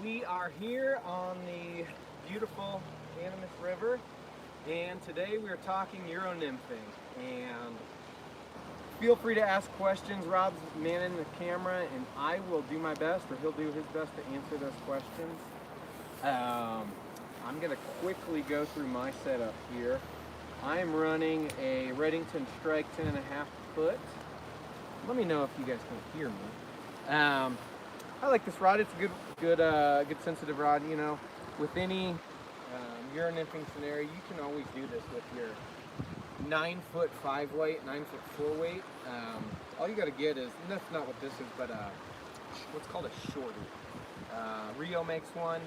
We are here on the beautiful Animas River, and today we are talking Euro Nymphing. And feel free to ask questions. Rob's manning the camera, and I will do my best, or he'll do his best to answer those questions. I'm going to quickly go through my setup here. I am running a Redington Strike 10.5 foot. Let me know if you guys can hear me. I like this rod. It's a good sensitive rod. You know, with any Euro nymphing scenario, you can always do this with your 9-foot 5 weight, 9-foot 4 weight. All you got to get is, and that's not what this is, but what's called a shorty. Rio makes one.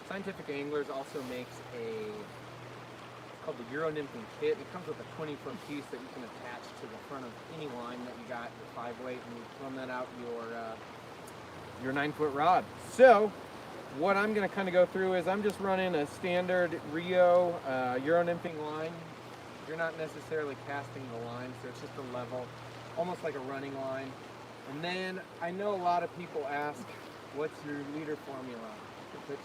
Scientific Anglers also makes it's called the Euro Nymphing kit. It comes with a 20-foot piece that you can attach to the front of any line that you got, your 5 weight, and you run that out your 9-foot rod. So what I'm going to kind of go through is I'm just running a standard Rio Euro Nymphing line. You're not necessarily casting the line, so it's just a level, almost like a running line. And then I know a lot of people ask, what's your leader formula? Which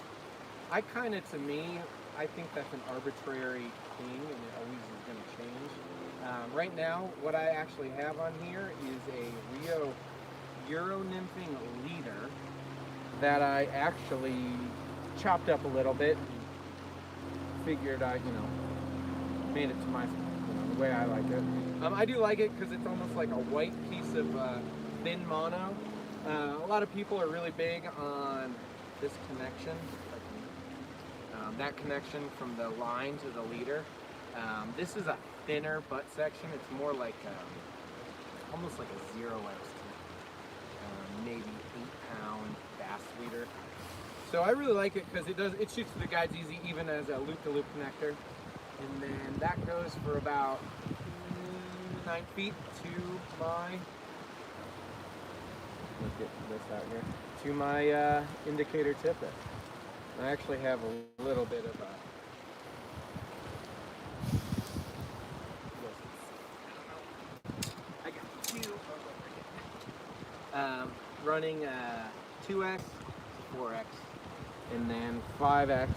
to me, I think that's an arbitrary thing, and it always is going to change. Right now, what I actually have on here is a Euro Nymphing leader that I actually chopped up a little bit and figured I, made it to my, the way I like it. I do like it because it's almost like a white piece of thin mono. A lot of people are really big on this connection, that connection from the line to the leader. This is a thinner butt section. It's more like almost like a 0x, maybe 8-pound bass leader. So I really like it because it shoots the guides easy, even as a loop-to-loop connector. And then that goes for about 9 feet to my, let's get this out here, to my indicator tippet. I actually have a little bit of I got two running 2x, 4x, and then 5x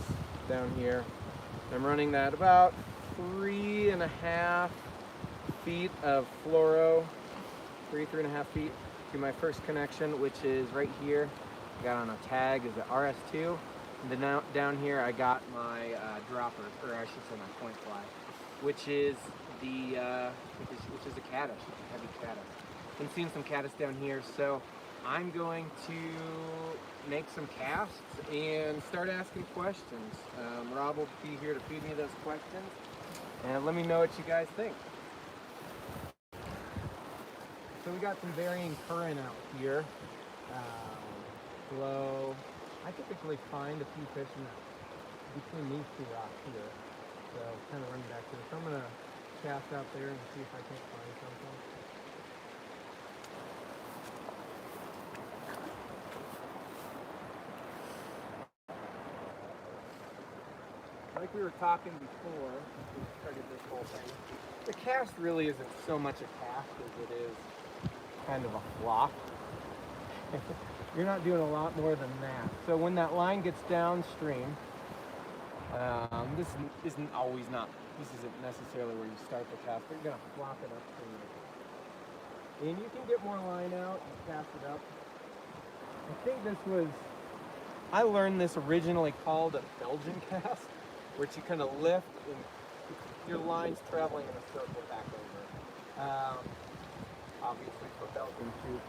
down here. I'm running that about 3.5 feet of fluoro, 3.5 feet to my first connection, which is right here. I got on a tag is the RS2. And then down here I got my dropper, or I should say my point fly, which is which is a caddis, a heavy caddis. Been seeing some caddis down here, so I'm going to make some casts and start asking questions. Rob will be here to feed me those questions, and let me know what you guys think. So we got some varying current out here. Flow. I typically find a few fish between these two rocks here. So kind of running back to this. So I'm going to cast out there and see if I can't find something. Like we were talking before, we started this whole thing. The cast really isn't so much a cast as it is kind of a flock. You're not doing a lot more than that. So when that line gets downstream, this isn't necessarily where you start the cast, but you're going to flop it upstream. And you can get more line out and cast it up. I learned this originally called a Belgian cast, where you kind of lift and your line's traveling in a circle back over. Obviously for Belgian too.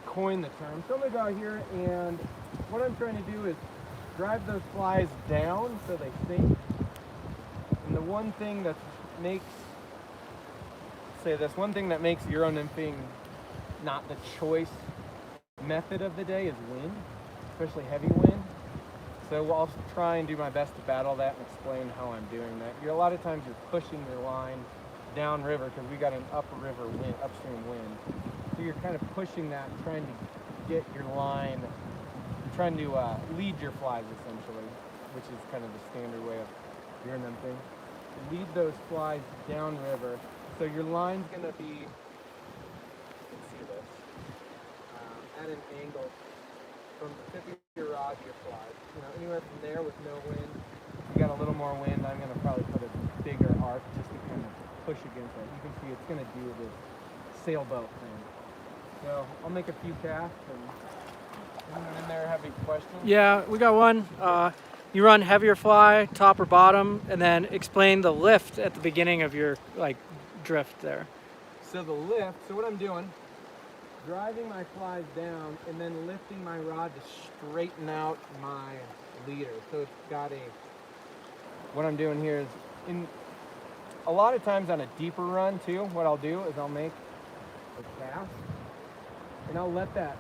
Coin the term. So I'm going to go out here, and what I'm trying to do is drive those flies down so they sink. And the one thing that makes Euro nymphing not the choice method of the day is wind, especially heavy wind. So I'll try and do my best to battle that and explain how I'm doing that. A lot of times you're pushing your line downriver because we got an upstream wind. So you're kind of pushing that, trying to get your line, trying to lead your flies essentially, which is kind of the standard way of Euro nymphing. Lead those flies downriver. So your line's going to be, you can see this, at an angle from the tip of your rod to your fly. You know, anywhere from there with no wind. If you got a little more wind, I'm going to probably put a bigger arc just to kind of push against it. You can see it's going to do this sailboat thing. So I'll make a few casts. And anyone in there have any questions? Yeah, we got one. You run heavier fly, top or bottom, and then explain the lift at the beginning of your drift there. So the lift, so what I'm doing, driving my flies down and then lifting my rod to straighten out my leader. So it's got what I'm doing here is, a lot of times on a deeper run too, what I'll do is I'll make a cast and I'll let that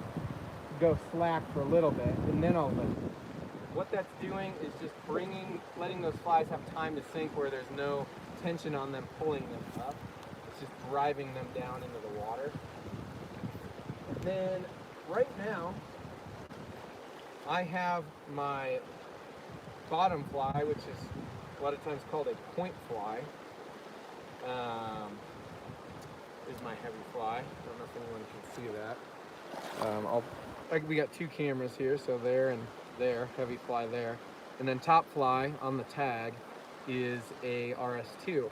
go slack for a little bit and then I'll lift it. What that's doing is just letting those flies have time to sink where there's no tension on them pulling them up. It's just driving them down into the water. And then right now, I have my bottom fly, which is a lot of times called a point fly. Is my heavy fly. I don't know if anyone can see that. We got two cameras here, so there and there, heavy fly there. And then top fly on the tag is a RS2.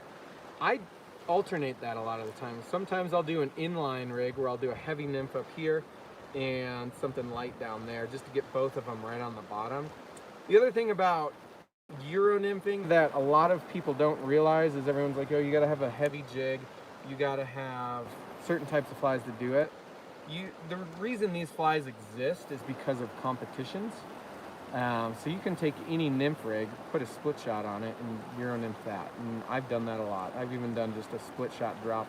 I alternate that a lot of the time. Sometimes I'll do an inline rig where I'll do a heavy nymph up here and something light down there just to get both of them right on the bottom. The other thing about Euro nymphing that a lot of people don't realize is everyone's like, oh, you gotta have a heavy jig, you gotta have certain types of flies to do it. The reason these flies exist is because of competitions. So you can take any nymph rig, put a split shot on it, and Euro nymph that. And I've done that a lot. I've even done just a split shot drop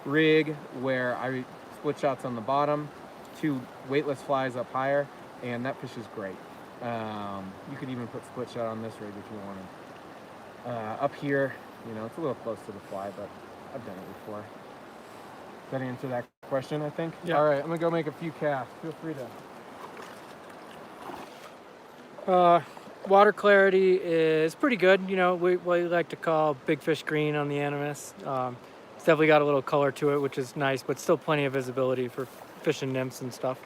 rig where I split shots on the bottom, two weightless flies up higher, and that fish is great. You could even put split shot on this rig if you wanted. Up here, you know, it's a little close to the fly, but I've done it before. Does that answer that question, I think? Yeah. All right, I'm gonna go make a few casts. Feel free to. Water clarity is pretty good. You know, what we like to call big fish green on the Animas. It's definitely got a little color to it, which is nice, but still plenty of visibility for fishing nymphs and stuff.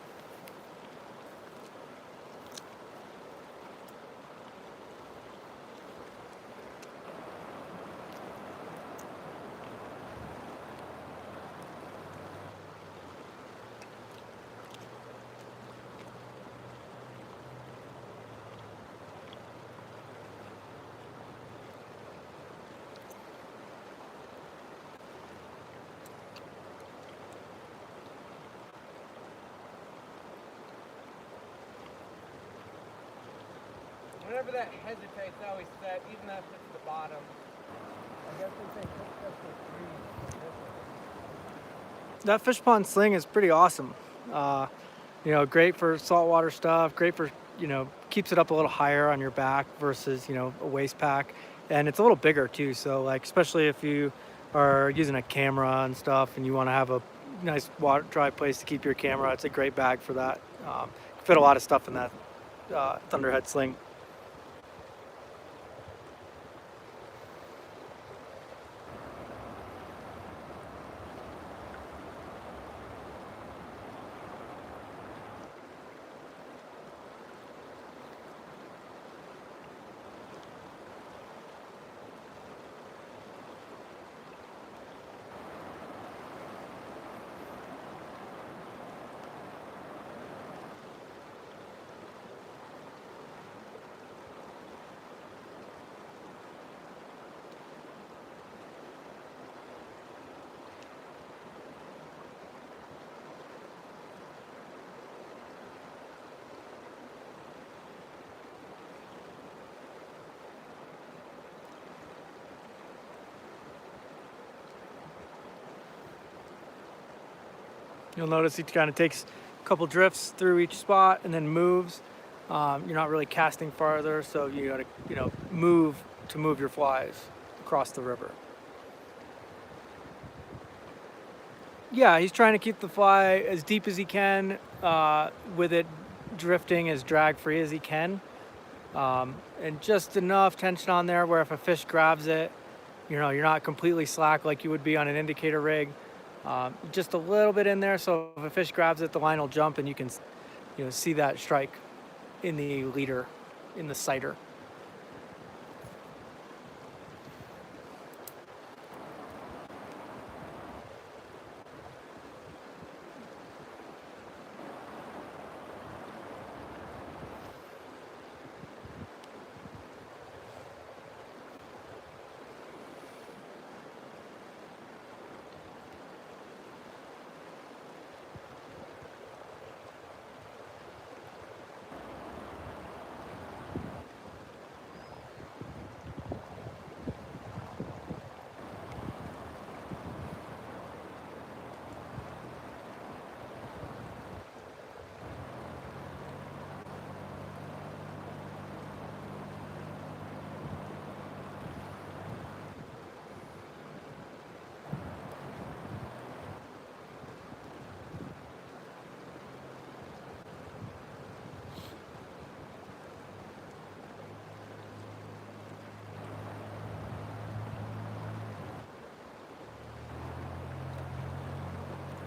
Whenever that hesitates, I always set, even if it's the bottom. I guess they say That fish pond sling is pretty awesome. You know, great for saltwater stuff, great for, you know, keeps it up a little higher on your back versus, you know, a waist pack. And it's a little bigger too. So like, especially if you are using a camera and stuff and you want to have a nice dry place to keep your camera, it's a great bag for that. Fit a lot of stuff in that thunderhead sling. You'll notice he kind of takes a couple drifts through each spot and then moves. You're not really casting farther, so you got to, you know, move your flies across the river. Yeah, he's trying to keep the fly as deep as he can, with it drifting as drag free as he can, and just enough tension on there where if a fish grabs it, you know, you're not completely slack like you would be on an indicator rig. Just a little bit in there, so if a fish grabs it, the line will jump and you can, you know, see that strike. in the leader, in the sighter.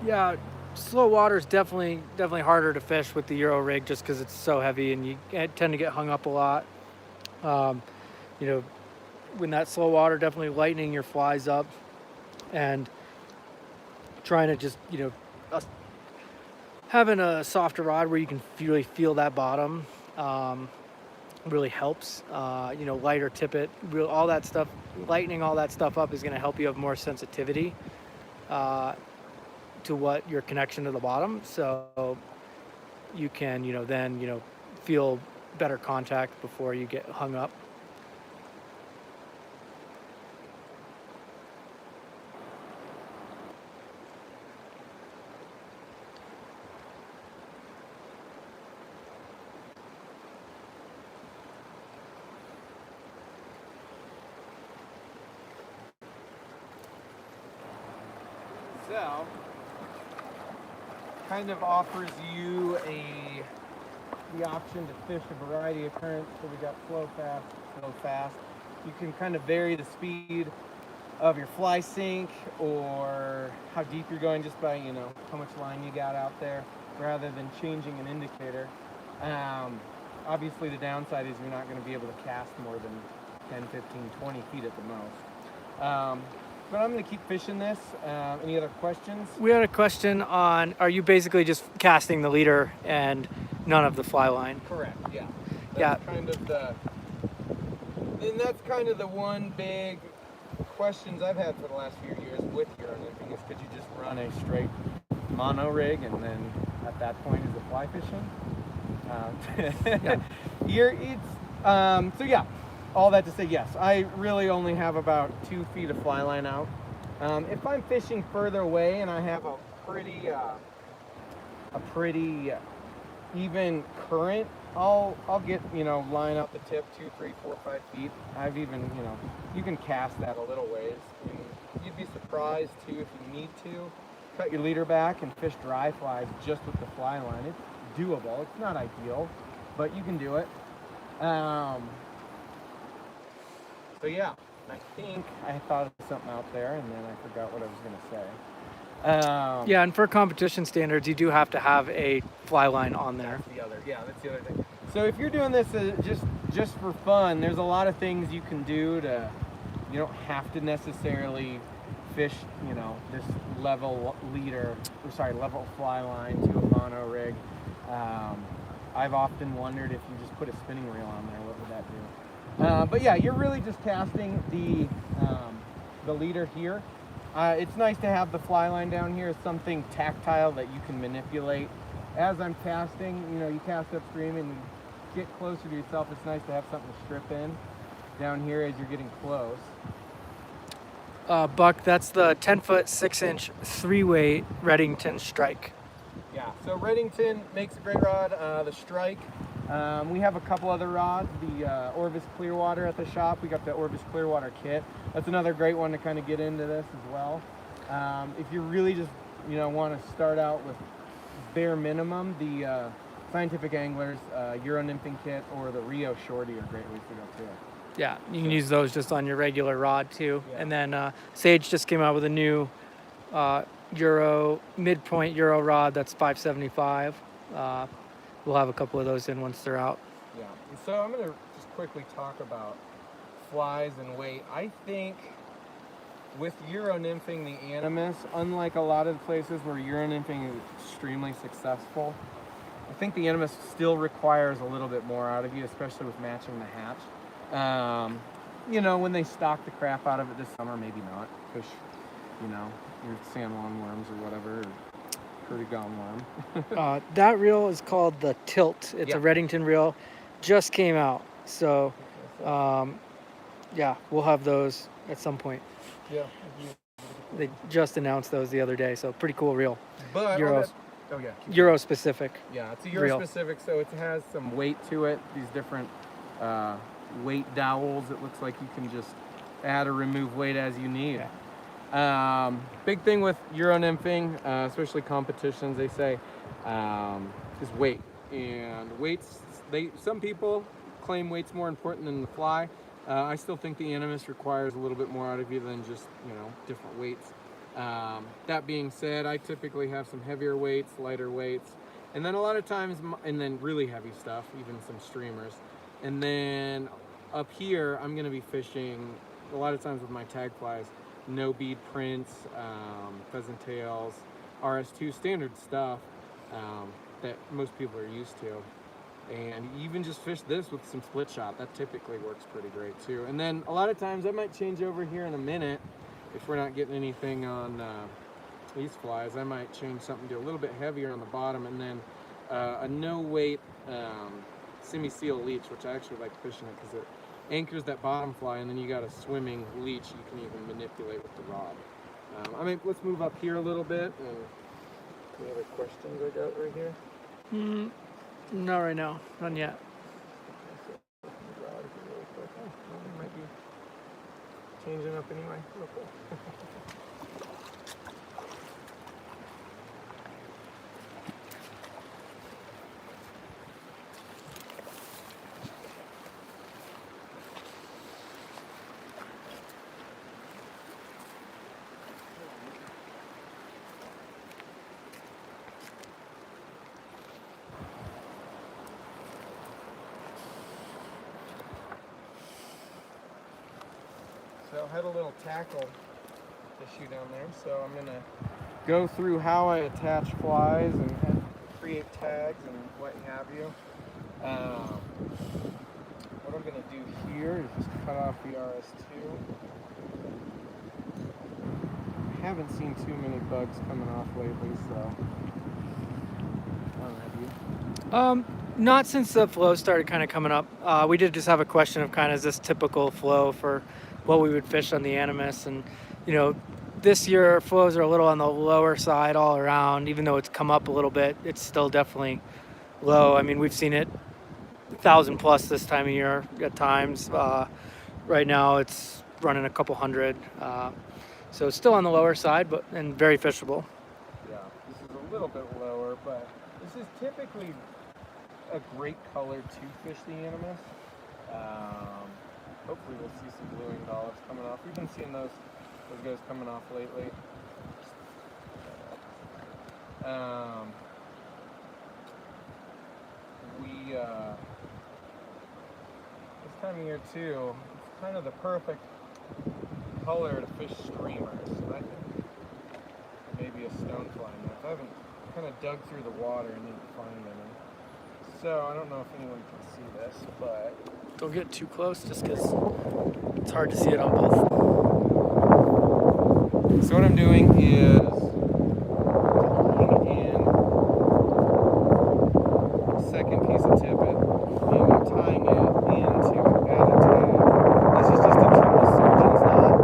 Yeah, slow water is definitely harder to fish with the Euro rig just because it's so heavy and you tend to get hung up a lot. Um, you know, when that slow water, definitely lightening your flies up and trying to just having a softer rod where you can really feel that bottom really helps. Lighter tippet, all that stuff, lightening all that stuff up is going to help you have more sensitivity to what your connection to the bottom, so you can then feel better contact before you get hung up. So, kind of offers you the option to fish a variety of currents. So we got slow, fast. You can kind of vary the speed of your fly sink or how deep you're going just by how much line you got out there, rather than changing an indicator. Obviously the downside is you're not going to be able to cast more than 10, 15, 20 feet at the most. But I'm going to keep fishing this. Any other questions? We had a question on, are you basically just casting the leader and none of the fly line? Correct, yeah. That's That's kind of the one big questions I've had for the last few years with Euro Nymphing is, could you just run a straight mono rig and then at that point is it fly fishing? So yeah, all that to say, yes, I really only have about 2 feet of fly line out. If I'm fishing further away and I have a pretty even current, I'll get line out the tip 2, 3, 4, 5 feet. I've even you can cast that a little ways. And you'd be surprised too if you need to cut your leader back and fish dry flies just with the fly line. It's doable. It's not ideal, but you can do it. So yeah, I think I thought of something out there and then I forgot what I was going to say. Yeah, and for competition standards, you do have to have a fly line on there. That's the other thing. So if you're doing this just for fun, there's a lot of things you can do to, you don't have to necessarily fish, this level fly line to a mono rig. I've often wondered if you just put a spinning reel on there, what would that do? But yeah, you're really just casting the leader here. It's nice to have the fly line down here as something tactile that you can manipulate. As I'm casting, you cast upstream and you get closer to yourself. It's nice to have something to strip in down here as you're getting close. Buck, that's the 10-foot, 6-inch, 3-weight Redington Strike. Yeah, so Redington makes a great rod. The Strike. We have a couple other rods. The Orvis Clearwater at the shop. We got the Orvis Clearwater kit. That's another great one to kind of get into this as well. If you really just want to start out with bare minimum, the Scientific Anglers Euro Nymphing kit or the Rio Shorty are great ways to go too. Yeah, you can use those just on your regular rod too. Yeah. And then Sage just came out with a new midpoint Euro rod that's 575. we'll have a couple of those in once they're out. Yeah. And so I'm gonna just quickly talk about flies and weight. I think with Euro Nymphing the Animas, unlike a lot of the places where Euro Nymphing is extremely successful, I think the Animas still requires a little bit more out of you, especially with matching the hatch. You know, when they stock the crap out of it this summer, maybe not. Fish, you know, your sand longworms or whatever, or pretty gone worm. That reel is called the Tilt. It's a Reddington reel. Just came out. So, yeah, we'll have those at some point. Yeah. They just announced those the other day, so pretty cool reel. But Euro specific. Yeah, it's a Euro specific, so it has some weight to it. These different weight dowels. It looks like you can just add or remove weight as you need. Yeah. Big thing with Euro Nymphing, especially competitions, they say, is weight. And weights, some people claim weight's more important than the fly. I still think the Animas requires a little bit more out of you than just, you know, different weights. That being said, I typically have some heavier weights, lighter weights, and then a lot of times, and then really heavy stuff, even some streamers. And then up here, I'm going to be fishing a lot of times with my tag flies, no bead prints, pheasant tails, RS2 standard stuff that most people are used to. And even just fish this with some split shot, that typically works pretty great too. And then a lot of times I might change over here in a minute if we're not getting anything on these flies. I might change something to a little bit heavier on the bottom, and then a no weight semi-seal leech, which I actually like fishing it because it anchors that bottom fly, and then you got a swimming leech you can even manipulate with the rod. I mean, let's move up here a little bit. And any other questions I got right here? Not right now, none yet. Might be changing up anyway. Real cool. So I had a little tackle issue down there, so I'm gonna go through how I attach flies and create tags and what have you. What I'm gonna do here is just cut off the RS2. I haven't seen too many bugs coming off lately, so I don't know, have you? Not since the flow started kind of coming up. We did just have a question of kind of is this typical flow for what we would fish on the Animas, and you know, this year flows are a little on the lower side all around. Even though it's come up a little bit, it's still definitely low. I mean, we've seen it 1,000 plus this time of year at times. Right now it's running a couple hundred, so it's still on the lower side, but and very fishable. Yeah, this is a little bit lower, but this is typically a great color to fish the Animas. Hopefully we'll see some blue winged olives coming off. We've been seeing those guys coming off lately. This time of year too, it's kind of the perfect color to fish streamers, I think. Maybe a stonefly nymph. I haven't kind of dug through the water and didn't find any. So I don't know if anyone can see this, but Don't get too close just because it's hard to see it on both. so what I'm doing is tying in a second piece of tippet, and I'm tying it into add a tag. This is just a triple surgeon's knot.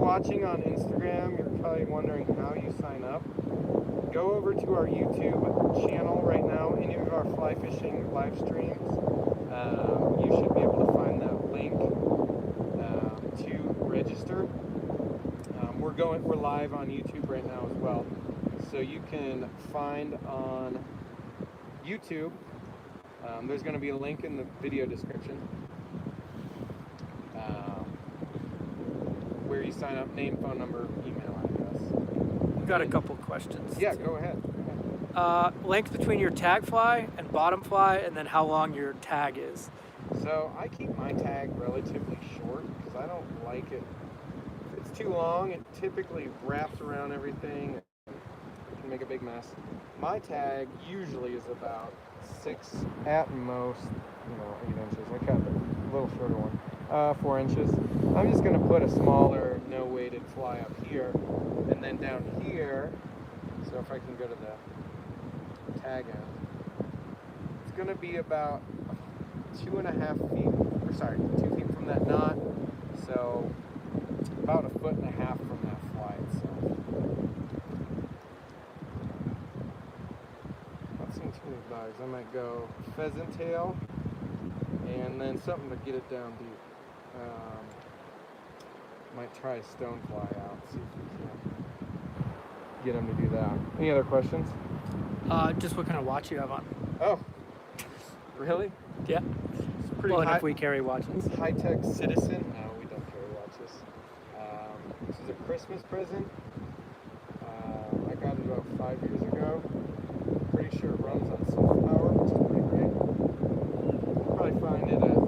Watching on Instagram, you're probably wondering how you sign up. Go over to our YouTube channel right now, any of our fly fishing live streams. You should be able to find that link. to register. We're live on YouTube right now as well, so you can find on YouTube. There's going to be a link in the video description where you sign up, name, phone number, email address. We've got a couple questions. Yeah, go ahead. Length between your tag fly and bottom fly, and then how long your tag is. So I keep my tag relatively short because I don't like it. If it's too long, it typically wraps around everything and can make a big mess. My tag usually is about 6 at most, 8 inches. I cut a little shorter one, 4 inches. I'm just going to put a smaller, no weighted fly up here, and then down here. So if I can go to the tag end, it's going to be about 2.5 feet, 2 feet from that knot, so about 1.5 feet from that fly itself. Not seeing too many bugs. I might go pheasant tail and then something to get it down deep. Might try a stonefly out, see if we can get him to do that. Any other questions? Just what kind of watch you have on. Oh, really? Yeah. It's pretty Well, and high. if we carry watches. High-tech Citizen. No, we don't carry watches. This is a Christmas present. I got it about 5 years ago. Pretty sure it runs on solar power, which is pretty great. You'll probably find it at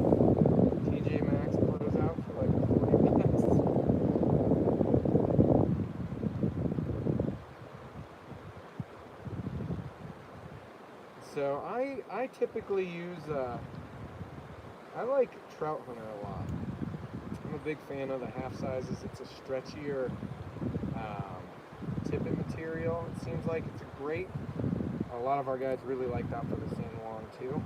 TJ Maxx closeout for like 40 bucks. So I typically use, I like Trout Hunter a lot. I'm a big fan of the half sizes. It's a stretchier tippet material. It seems like it's a great. A lot of our guys really like that for the San Juan too.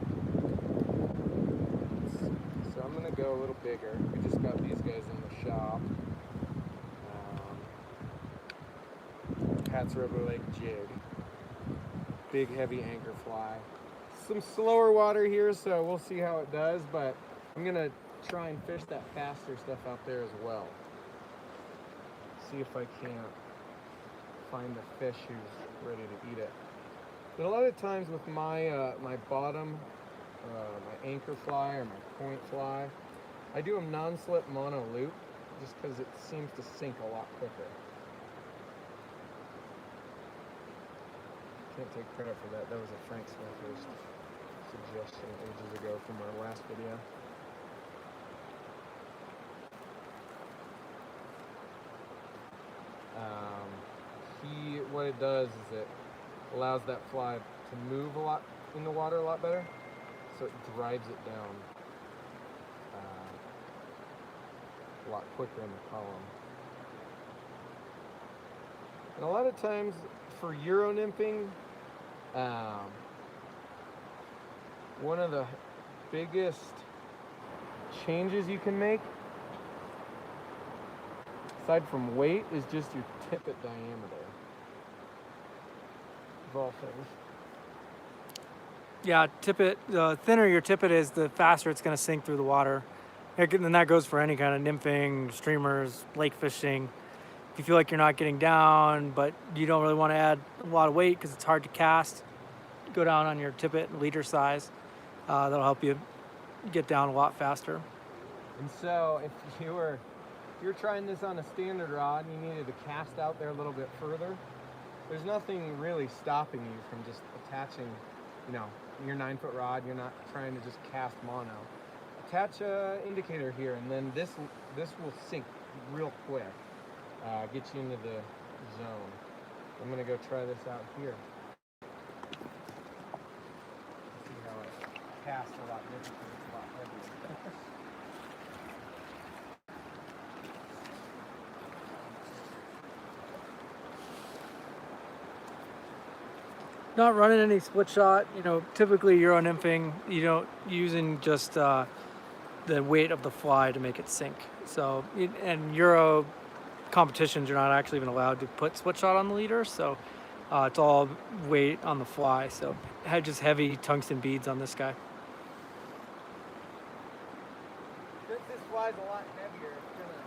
So I'm gonna go a little bigger. We just got these guys in the shop. Pat's Rubber Lake jig. Big heavy anchor fly. Some slower water here, so we'll see how it does, but I'm gonna try and fish that faster stuff out there as well. See if I can't find a fish who's ready to eat it. But a lot of times with my my bottom, my anchor fly or my point fly, I do a non-slip mono loop just because it seems to sink a lot quicker. Can't take credit for that. That was a Frank Smithers suggestion ages ago from our last video. What it does is it allows that fly to move a lot in the water a lot better, so it drives it down a lot quicker in the column. And a lot of times for Euro nymphing, one of the biggest changes you can make, aside from weight, is just your tippet diameter of all things. Yeah, tippet. The thinner your tippet is, the faster it's going to sink through the water. And that goes for any kind of nymphing, streamers, lake fishing. If you feel like you're not getting down, but you don't really want to add a lot of weight because it's hard to cast, go down on your tippet and leader size. That'll help you get down a lot faster. And so if you're trying this on a standard rod and you needed to cast out there a little bit further, there's nothing really stopping you from just attaching, your 9-foot rod. You're not trying to just cast mono. Attach an indicator here, and then this will sink real quick. Get you into the zone. I'm gonna go try this out here. See how it casts a lot differently. It's a lot heavier. Not running any split shot. Typically Euro nymphing, you don't using just the weight of the fly to make it sink. So, and Euro competitions, you're not actually even allowed to put split shot on the leader. So it's all weight on the fly. So had just heavy tungsten beads on this guy. Since this fly's a lot heavier, it's gonna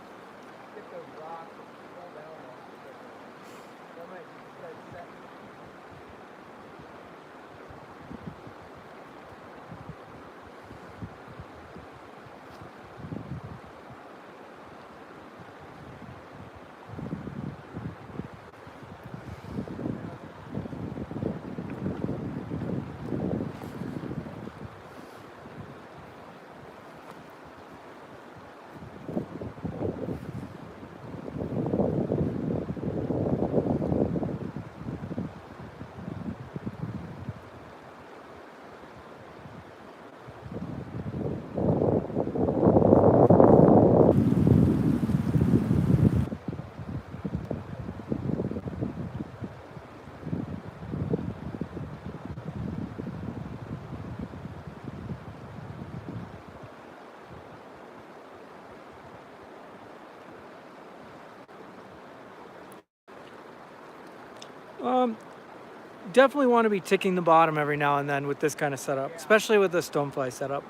Um, Definitely want to be ticking the bottom every now and then with this kind of setup, Yeah. especially with the stonefly setup.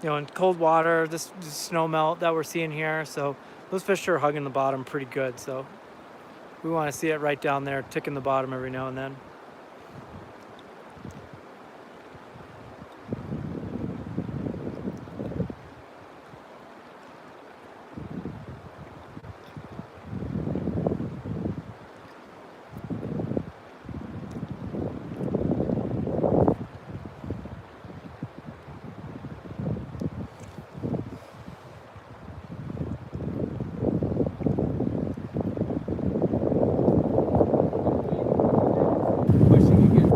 You know, in cold water, this snow melt that we're seeing here, so those fish are hugging the bottom pretty good. So we want to see it right down there, ticking the bottom every now and then. Pushing against a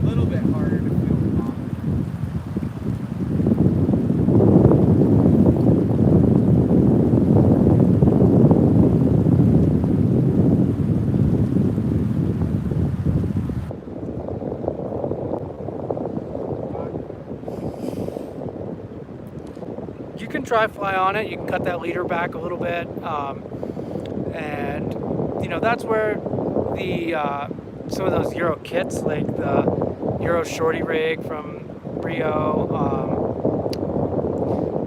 little bit harder to feel the bottom. You can dry fly on it. You can cut that leader back a little bit, and you know that's where the some of those Euro kits, like the Euro Shorty rig from Rio,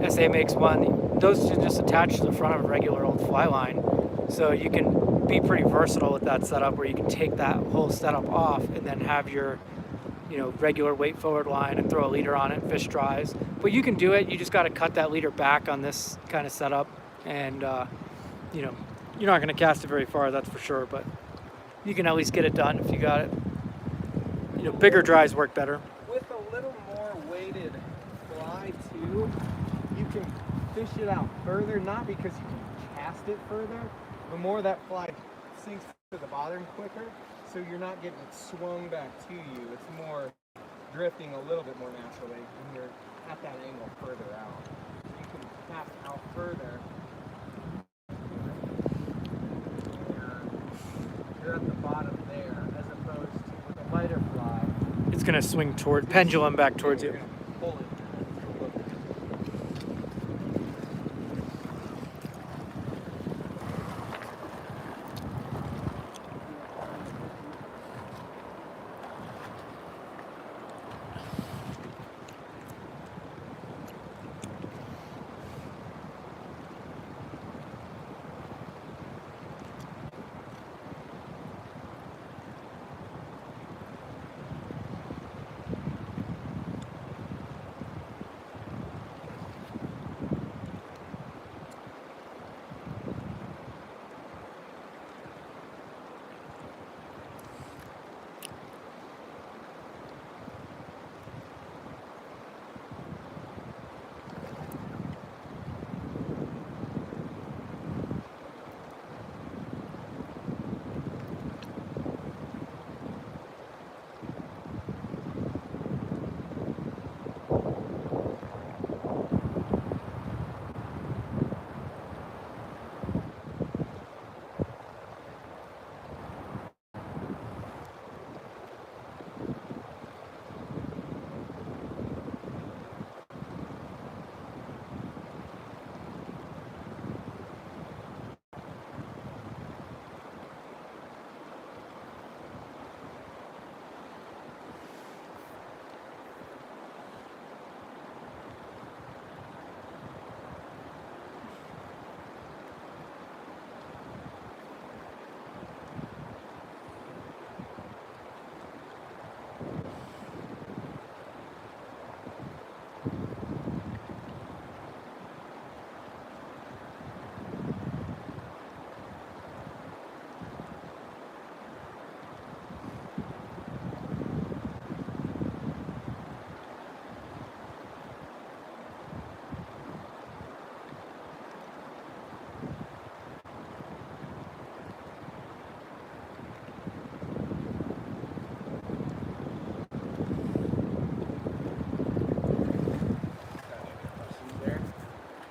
SA makes one. Those can just attach to the front of a regular old fly line, so you can be pretty versatile with that setup, where you can take that whole setup off and then have your regular weight forward line and throw a leader on it, fish dries. But you can do it. You just got to cut that leader back on this kind of setup, and you know, you're not going to cast it very far, that's for sure. But you can at least get it done if you got it. You know, bigger dries work better. With a little more weighted fly too, you can fish it out further, not because you can cast it further, but more that fly sinks to the bottom quicker, so you're not getting it swung back to you. It's more drifting a little bit more naturally when you're at that angle further out. You can cast out further. You're at the bottom there, as opposed to with a lighter fly. It's going to swing toward pendulum back towards you. Pull it.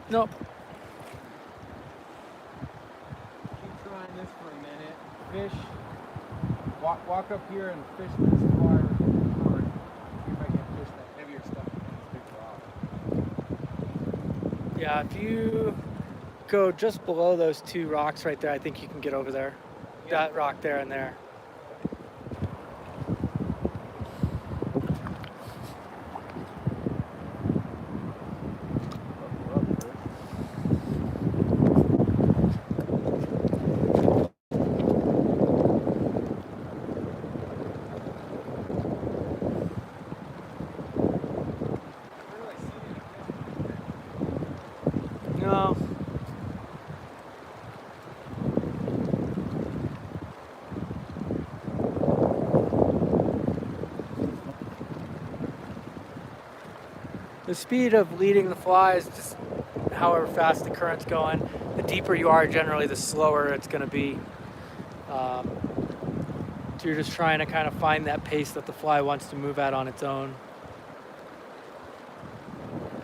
Nope. Keep trying this for a minute. Fish. Walk up here and fish this far forward. See if I can fish that heavier stuff in this big rock. Yeah, if you go just below those two rocks right there. I think you can get over there. Yeah. That rock there and there. No. The speed of leading the fly is just however fast the current's going. The deeper you are, generally, the slower it's going to be. So you're just trying to kind of find that pace that the fly wants to move at on its own.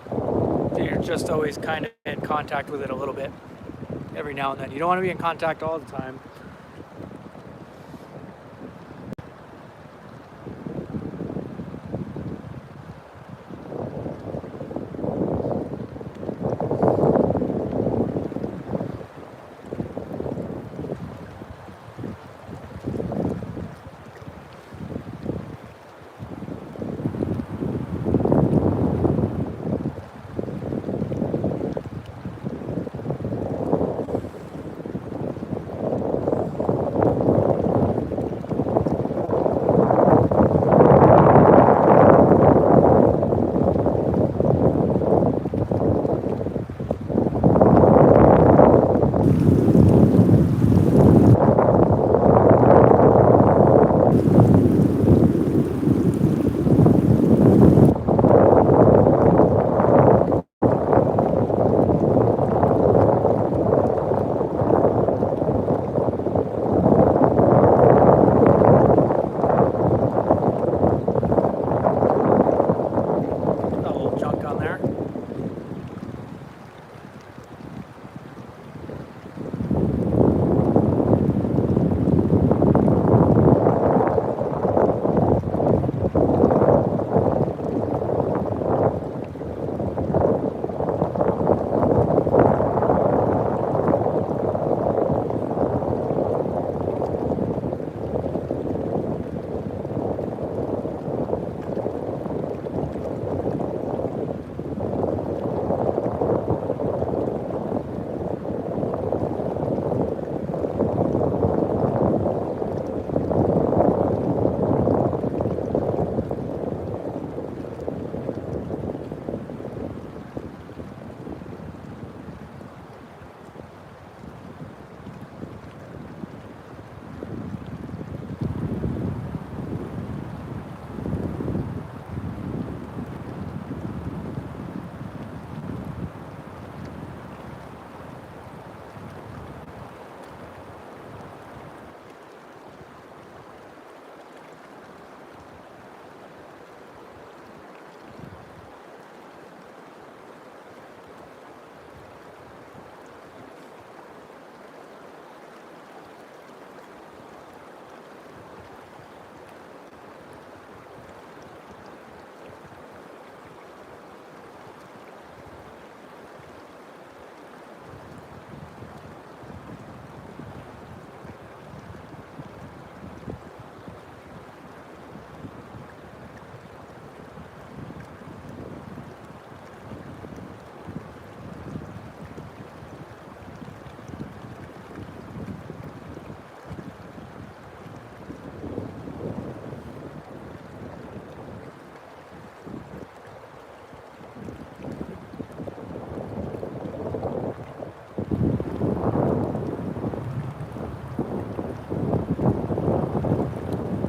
So you're just always kind of in contact with it a little bit every now and then. You don't want to be in contact all the time.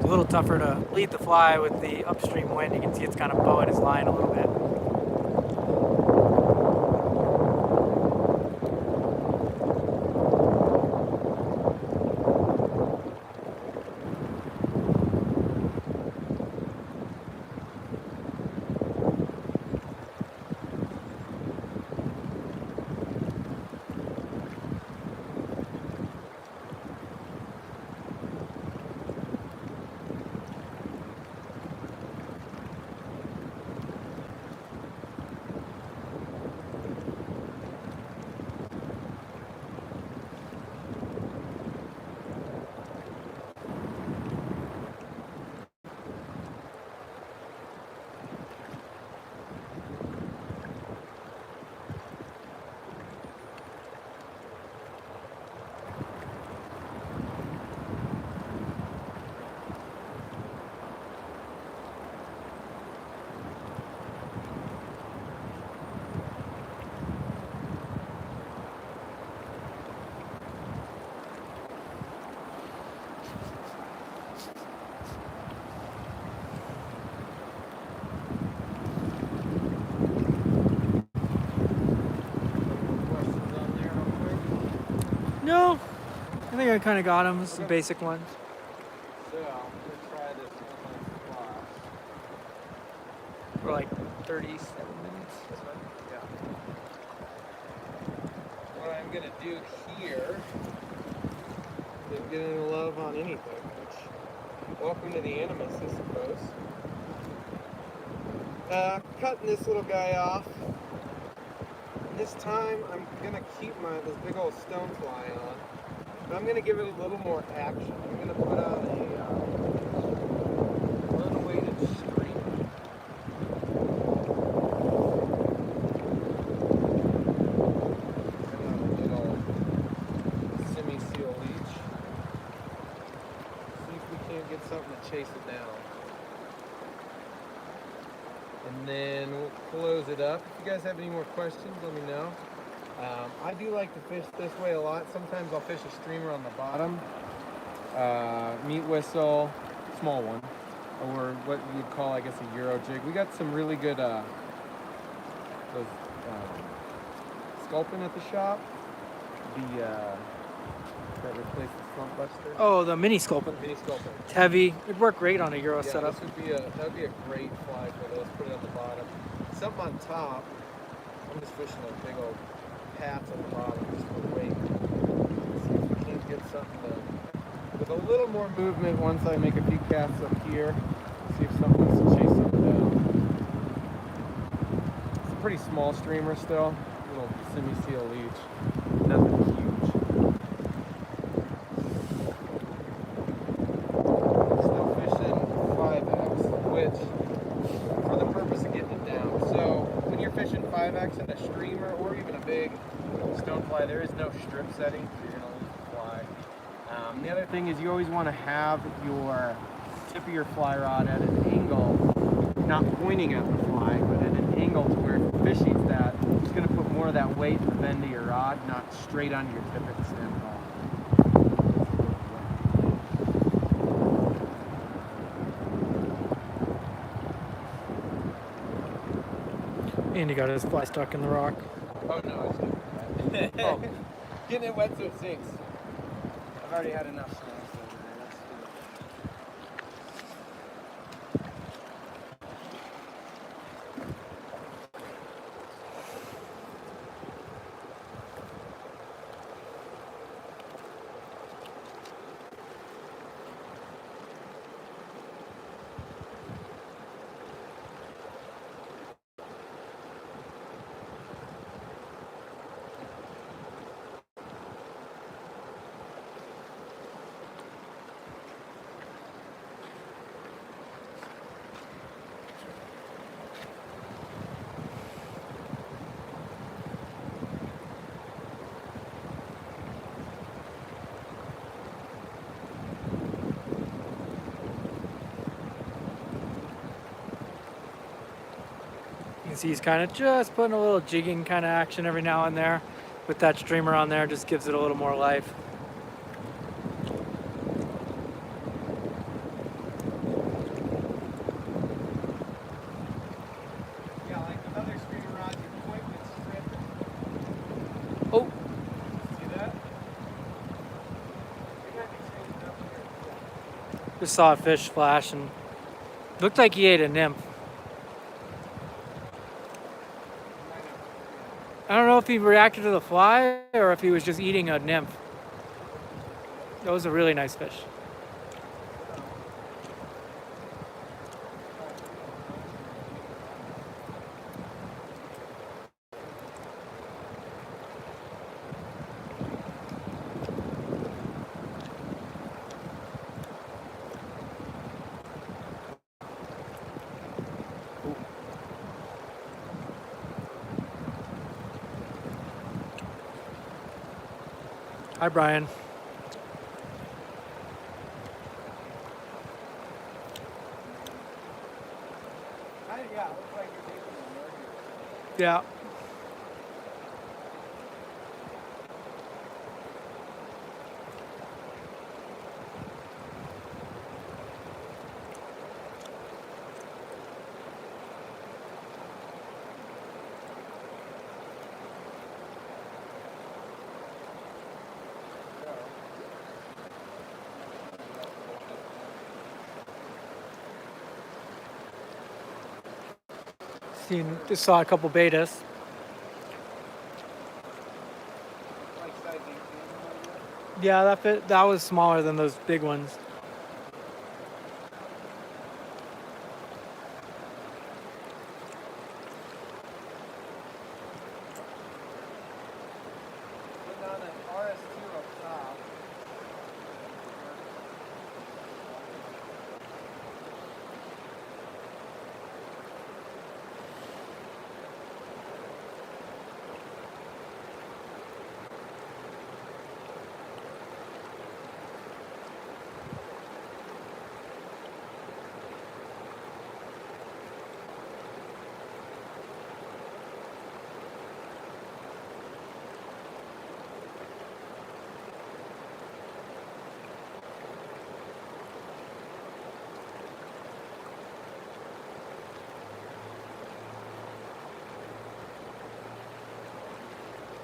A little tougher to lead the fly with the upstream wind. You can see it's kind of bowing his line a little bit. No, I think I kind of got them. Some Okay. basic ones. So I'm gonna try this one For like 37 minutes. This one? Yeah. What I'm gonna do here is getting a love on anything, which welcome to the Animas, I suppose. Cutting this little guy off. This time I'm gonna keep this big old stonefly on, but I'm gonna give it a little more action. I'm gonna put on a unweighted streamer. And a little semi-seal leech. See if we can't get something to chase it down. And then we'll close it up. If you guys have any more questions, let me know. I do like to fish this way a lot. Sometimes I'll fish a streamer on the bottom, meat whistle, small one, or what you'd call, I guess, a Euro jig. We got some really good those sculpin at the shop. That replaced the slump buster. Oh, the mini sculpin. Mini sculpin. It's heavy. It'd work great on a Euro Yeah, setup. that would be a great fly for those. Put it on the bottom. Something on top. I'm just fishing a big old path on the bottom just for weight. See if we can't get something with a little more movement once I make a few casts up here. See if something wants to chase something down. It's a pretty small streamer still. Little semi-seal leech. Nothing huge. Still fishing 5X, which for the purpose of getting it down. So when you're fishing 5X in a streamer or even a big stonefly, there is no strip setting, so you're going to lose the fly. The other thing is you always want to have your tip of your fly rod at an angle, not pointing at the fly, but at an angle to where if the fish eats that, it's going to put more of that weight in the bend of your rod, not straight onto your tip at the stem at all. And he got his fly stuck in the rock. Oh no, it's not that. Oh. Getting it wet so it sinks. I've already had enough snow. You can see he's kind of just putting a little jigging kind of action every now and there. With that streamer on there, just gives it a little more life. Yeah, like with other streamer rods, you point and strip. Oh, See that? It might be changed up here. just saw a fish flash and looked like he ate a nymph. I don't know if he reacted to the fly or if he was just eating a nymph. That was a really nice fish. Hi, Brian. Yeah, it looks like you're taking a lure here. Yeah. Just saw a couple betas. Like size 18, something like that? Yeah, that was smaller than those big ones. Putting on an RS2 up top.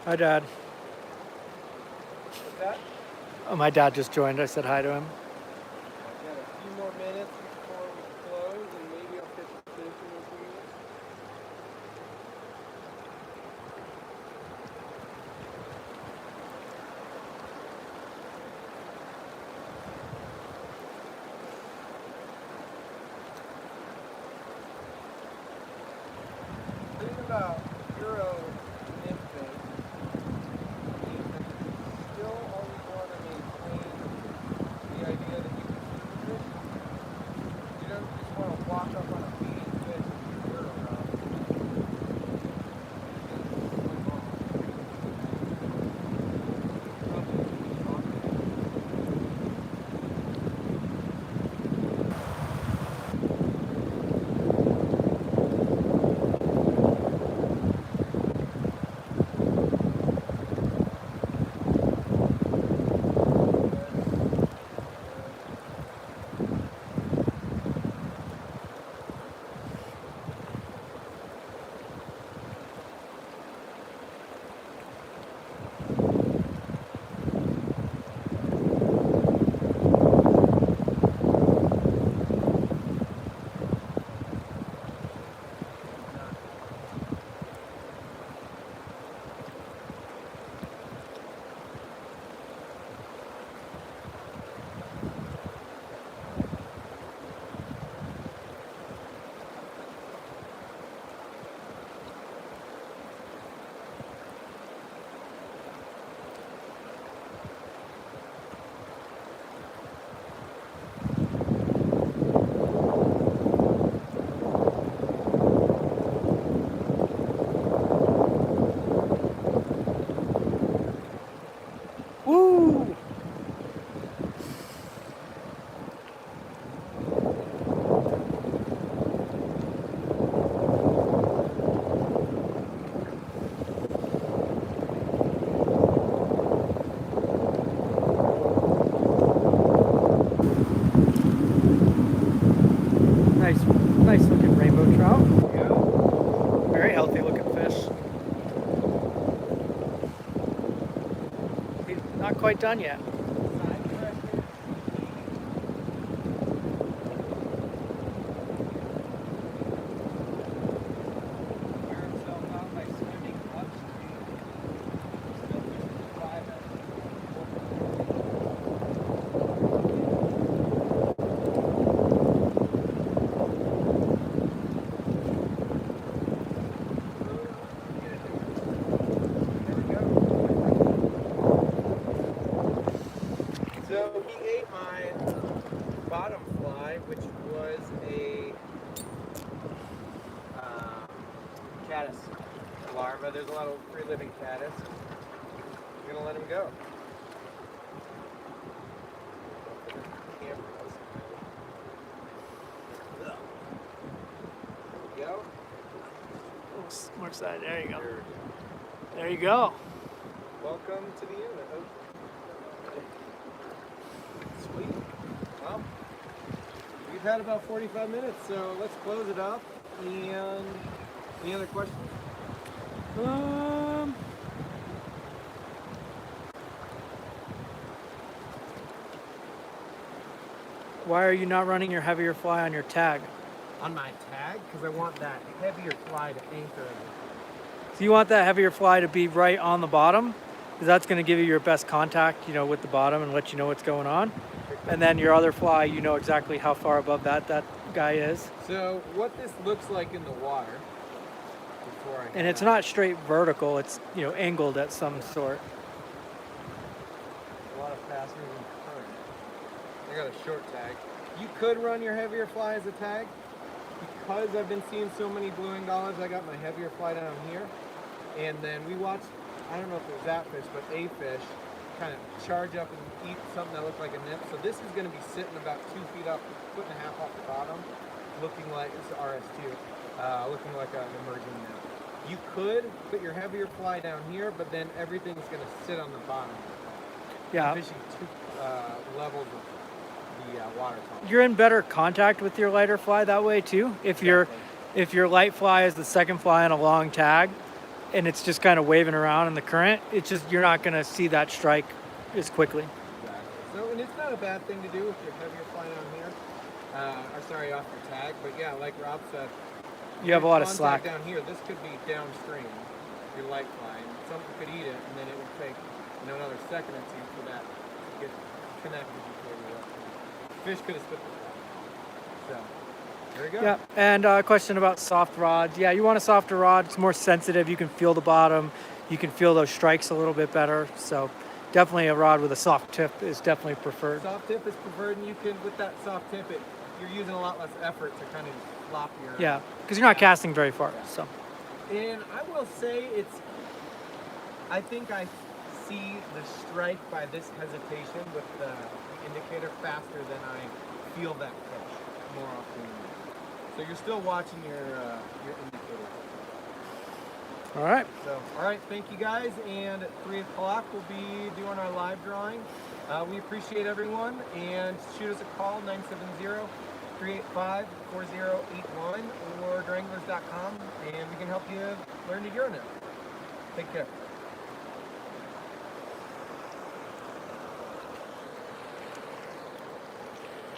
Hi, Dad. What's that? Oh, my dad just joined. I said hi to him. Got a few more minutes before we close, and maybe I'll catch a fish in those minutes. The thing about Euro Nymphing is that you still always want to maintain the idea that you can see the fish. You don't just want to walk up on a feeding fish with your Euro rod. Woo! Nice looking rainbow trout. Yeah. Very healthy looking fish. He's not quite done yet. Side pressure. Wear himself out by swimming upstream. Still fishing 5. So he ate my bottom fly, which was a caddis larva. There's a lot of free living caddis. I'm gonna let him go. Go. More side. There you go. There you go. Welcome to the unit. Sweet. Well, we've had about 45 minutes, so let's close it up. And any other questions? Why are you not running your heavier fly on your tag? on my tag because I want that heavier fly to anchor it. So you want that heavier fly to be right on the bottom, because that's going to give you your best contact, you know, with the bottom and let you know what's going on. And then your other fly, you know exactly how far above that guy is. So what this looks like in the water, before I And it's not straight vertical, it's, you know, angled at some sort. a lot of fast moving current. I got a short tag. You could run your heavier fly as a tag. Because I've been seeing so many blue wing dollars, I got my heavier fly down here. And then we watched, I don't know if it was that fish, but a fish kind of charge up and eat something that looked like a nymph. So this is going to be sitting about 2 feet up, 1.5 feet off the bottom, looking like, it's RS2, looking like an emerging nymph. You could put your heavier fly down here, but then everything's going to sit on the bottom. Yeah. I'm fishing 2 levels of the water column. You're in better contact with your lighter fly that way too. If your light fly is the second fly on a long tag and it's just kind of waving around in the current, it's just, you're not going to see that strike as quickly. Exactly. So, and it's not a bad thing to do with your heavier fly down here, or sorry, off your tag, but yeah, like Rob said, You have a lot of slack. down here. This could be downstream, your light fly, and something could eat it, and then it would take, you know, another second or two for that to get connected before you let it. Fish could have spit the fly. So there you go. Yeah, and a question about soft rods. Yeah, you want a softer rod. It's more sensitive. You can feel the bottom. You can feel those strikes a little bit better. So definitely a rod with a soft tip is definitely preferred. Soft tip is preferred, and you can, with that soft tip, you're using a lot less effort to kind of flop your. Yeah, because you're not casting very far. So. And I will say I think I see the strike by this hesitation with the indicator faster than I feel that fish more often than not. So you're still watching your indicator. All right. So, all right, thank you guys. And at 3 o'clock, we'll be doing our live drawing. We appreciate everyone, and shoot us a call, 970-385-4081 or Duranglers.com, and we can help you learn to Euro Nymph. Take care.